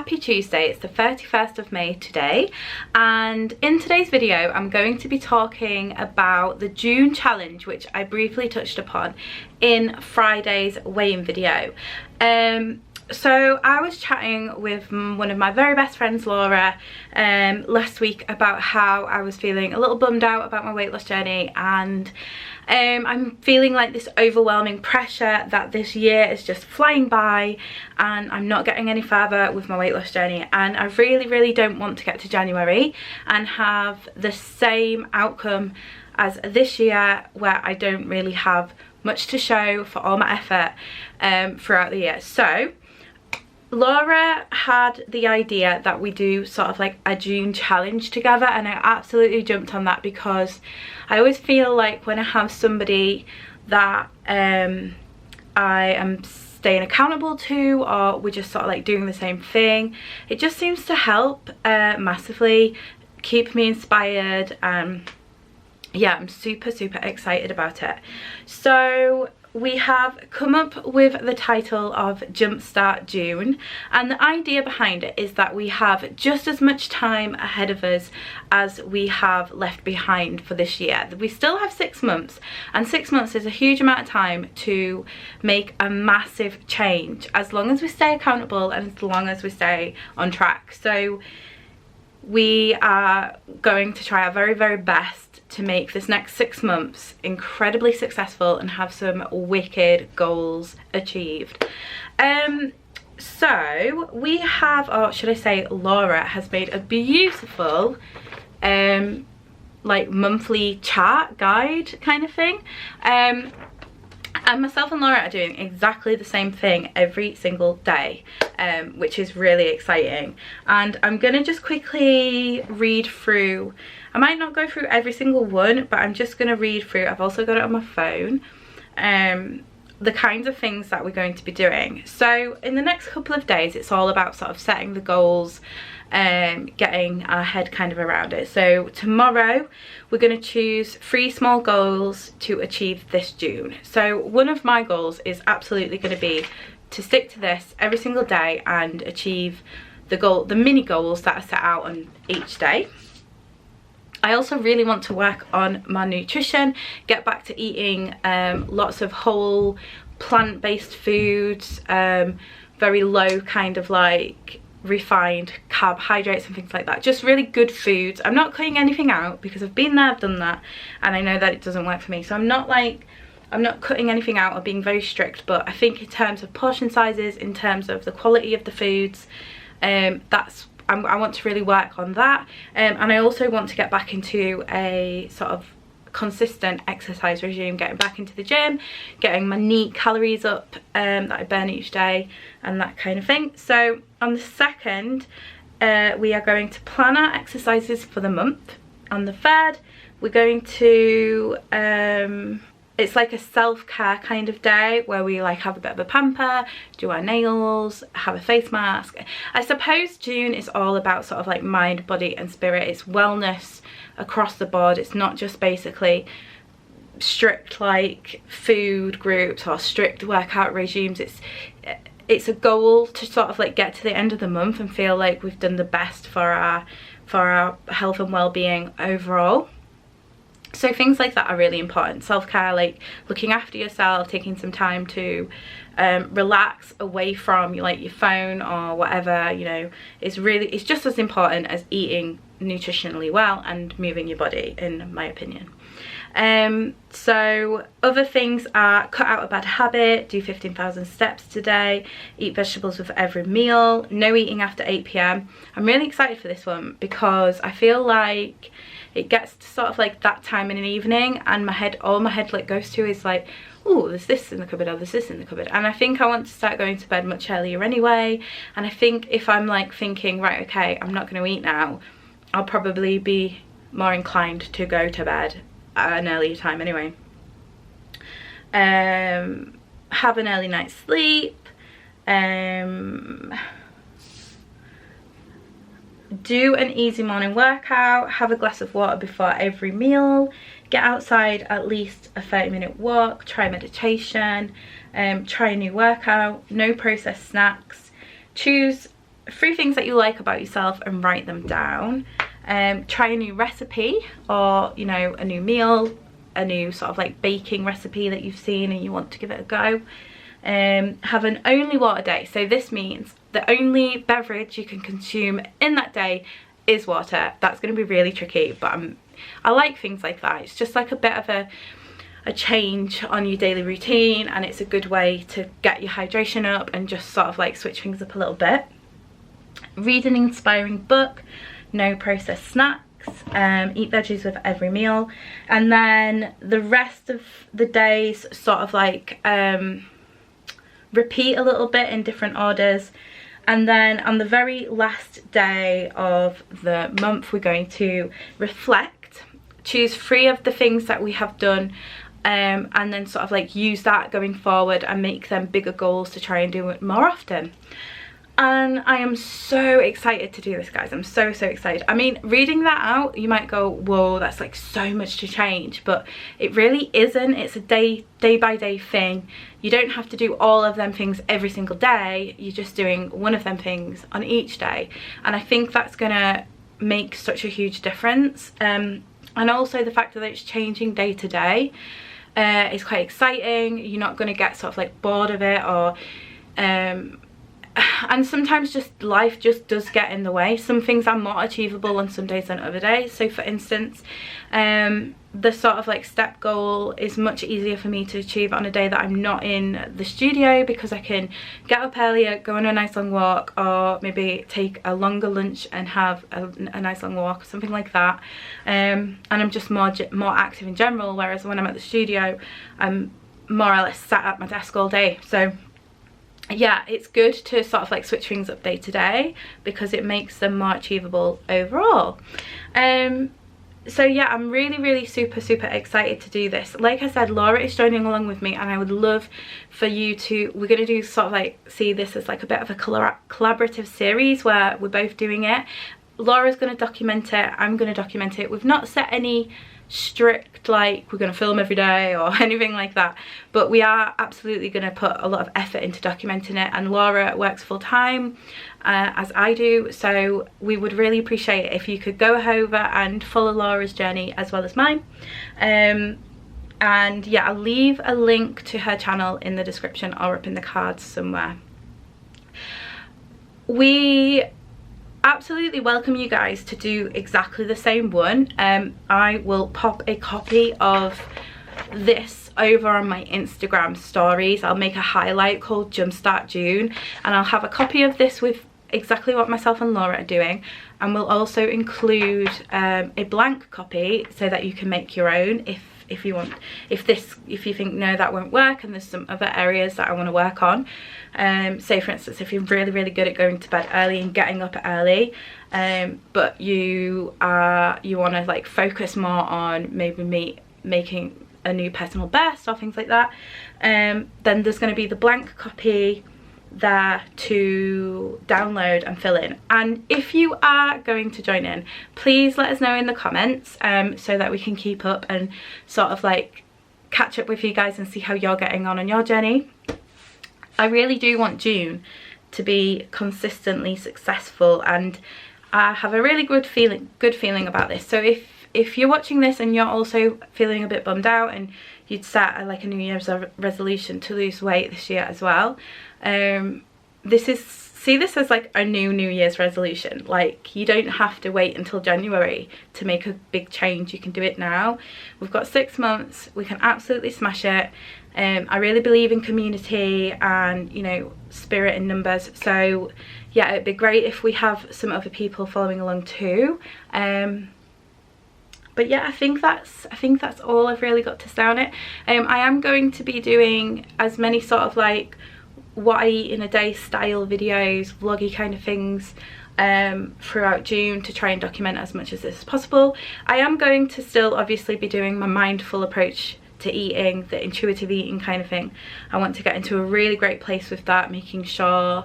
happy Tuesday. It's the 31st of May today, and in today's video I'm going to be talking about the June challenge, which I briefly touched upon in Friday's weigh-in video. So I was chatting with one of my very best friends, Laura, last week about how I was feeling a little bummed out about my weight loss journey, and I'm feeling like this overwhelming pressure that this year is just flying by and I'm not getting any further with my weight loss journey, and I really don't want to get to January and have the same outcome as this year where I don't really have much to show for all my effort throughout the year. So Laura had the idea that we do sort of like a June challenge together, and I absolutely jumped on that because I always feel like when I have somebody that I am staying accountable to, or we're just sort of like doing the same thing, it just seems to help massively, keep me inspired. Yeah, I'm super excited about it. So we have come up with the title of Jumpstart June, and the idea behind it is that we have just as much time ahead of us as we have left behind for this year. We still have 6 months, and 6 months is a huge amount of time to make a massive change, as long as we stay accountable and as long as we stay on track. So we are going to try our very best to make this next 6 months incredibly successful and have some wicked goals achieved. So we have, or should I say Laura has made a beautiful like monthly chart guide kind of thing, and myself and Laura are doing exactly the same thing every single day, which is really exciting. And I'm gonna just quickly read through. I might not go through every single one, but I'm just gonna read through. I've also got it on my phone, the kinds of things that we're going to be doing. So in the next couple of days, it's all about sort of setting the goals, getting our head kind of around it. So tomorrow we're going to choose 3 small goals to achieve this June. So one of my goals is absolutely going to be to stick to this every single day and achieve the mini goals that are set out on each day. I also really want to work on my nutrition, get back to eating lots of whole plant-based foods, very low kind of like refined carbohydrates and things like that, just really good foods. I'm not cutting anything out because I've been there, I've done that, and I know that it doesn't work for me. So I'm not cutting anything out or being very strict, but I think in terms of portion sizes, in terms of the quality of the foods, I want to really work on that, and I also want to get back into a sort of consistent exercise regime, getting back into the gym, getting my neat calories up that I burn each day and that kind of thing. So on the 2nd, we are going to plan our exercises for the month. On the 3rd, we're going to it's like a self-care kind of day where we like have a bit of a pamper, do our nails, have a face mask. I suppose June is all about sort of like mind, body and spirit. It's wellness across the board. It's not just basically strict like food groups or strict workout regimes. It's a goal to sort of like get to the end of the month and feel like we've done the best for our health and well-being overall. So things like that are really important. Self-care, like looking after yourself, taking some time to relax away from like your phone or whatever, you know, it's just as important as eating nutritionally well and moving your body, in my opinion. So other things are cut out a bad habit, do 15,000 steps today, eat vegetables with every meal, no eating after 8 p.m. I'm really excited for this one because I feel like it gets to sort of like that time in an evening and all my head like goes to is like, oh, there's this in the cupboard, or there's this in the cupboard. And I think I want to start going to bed much earlier anyway, and I think if I'm like thinking, right, okay, I'm not going to eat now, I'll probably be more inclined to go to bed at an earlier time anyway. Have an early night's sleep, do an easy morning workout, have a glass of water before every meal, get outside at least a 30-minute walk, try meditation, try a new workout, no processed snacks, choose 3 things that you like about yourself and write them down. Try a new recipe, or you know, a new meal, a new sort of like baking recipe that you've seen and you want to give it a go. Have an only water day. So this means the only beverage you can consume in that day is water. That's going to be really tricky, but I like things like that. It's just like a bit of a change on your daily routine, and it's a good way to get your hydration up and just sort of like switch things up a little bit. Read an inspiring book, no processed snacks, eat veggies with every meal, and then the rest of the days sort of like repeat a little bit in different orders. And then on the very last day of the month, we're going to reflect, choose 3 of the things that we have done, and then sort of like use that going forward and make them bigger goals to try and do it more often. And I am so excited to do this, guys. I'm so excited. I mean, reading that out, you might go, whoa, that's like so much to change, but it really isn't. It's a day by day thing. You don't have to do all of them things every single day. You're just doing one of them things on each day, and I think that's gonna make such a huge difference. And also the fact that it's changing day to day is quite exciting. You're not gonna get sort of like bored of it, or and sometimes just life just does get in the way. Some things are more achievable on some days than other days. So for instance, the sort of like step goal is much easier for me to achieve on a day that I'm not in the studio, because I can get up earlier, go on a nice long walk, or maybe take a longer lunch and have a nice long walk, something like that. And I'm just more active in general, whereas when I'm at the studio, I'm more or less sat at my desk all day. So yeah, it's good to sort of like switch things up day to day, because it makes them more achievable overall. So yeah, I'm really super excited to do this. Like I said, Laura is joining along with me, and I would love for you to, we're going to do sort of like, see this as like a bit of a collaborative series where we're both doing it. Laura's going to document it, I'm going to document it. We've not set any strict like we're going to film every day or anything like that, but we are absolutely going to put a lot of effort into documenting it. And Laura works full-time as I do, so we would really appreciate it if you could go over and follow Laura's journey as well as mine. And yeah, I'll leave a link to her channel in the description or up in the cards somewhere. We absolutely welcome you guys to do exactly the same one. I will pop a copy of this over on my Instagram stories. I'll make a highlight called Jumpstart June, and I'll have a copy of this with exactly what myself and Laura are doing, and we'll also include a blank copy so that you can make your own if you want, if you think no, that won't work and there's some other areas that I want to work on. Say for instance, if you're really good at going to bed early and getting up early, but you want to like focus more on maybe making a new personal best or things like that, then there's going to be the blank copy there to download and fill in. And if you are going to join in, please let us know in the comments, so that we can keep up and sort of like catch up with you guys and see how you're getting on your journey. I really do want June to be consistently successful, and I have a really good feeling about this. So if you're watching this and you're also feeling a bit bummed out and you'd set like a New Year's resolution to lose weight this year as well, see this as like a New Year's resolution. Like, you don't have to wait until January to make a big change. You can do it now. We've got 6 months, we can absolutely smash it. I really believe in community and, you know, spirit in numbers. So yeah, it'd be great if we have some other people following along too. But yeah, I think that's all I've really got to say on it. I am going to be doing as many sort of like what I eat in a day style videos, vloggy kind of things, throughout June, to try and document as much as this is possible. I am going to still obviously be doing my mindful approach to eating, the intuitive eating kind of thing. I want to get into a really great place with that, making sure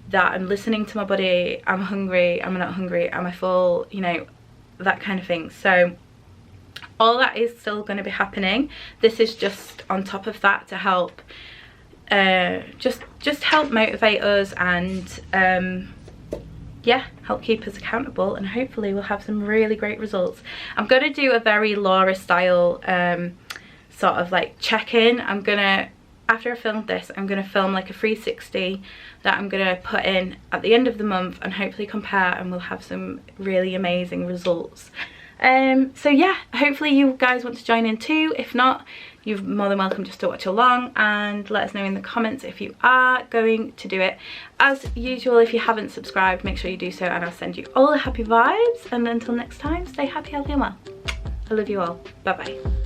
that I'm listening to my body. Am I hungry? Am I not hungry? Am I full? You know, that kind of thing. So all that is still going to be happening. This is just on top of that to help just help motivate us and yeah, help keep us accountable, and hopefully we'll have some really great results. I'm going to do a very Laura style sort of like check-in. After I filmed this, I'm going to film like a 360 that I'm going to put in at the end of the month and hopefully compare, and we'll have some really amazing results. So yeah, hopefully you guys want to join in too. If not, you're more than welcome just to watch along, and let us know in the comments if you are going to do it. As usual, if you haven't subscribed, make sure you do so, and I'll send you all the happy vibes. And until next time, stay happy, healthy and well. I love you all. Bye bye.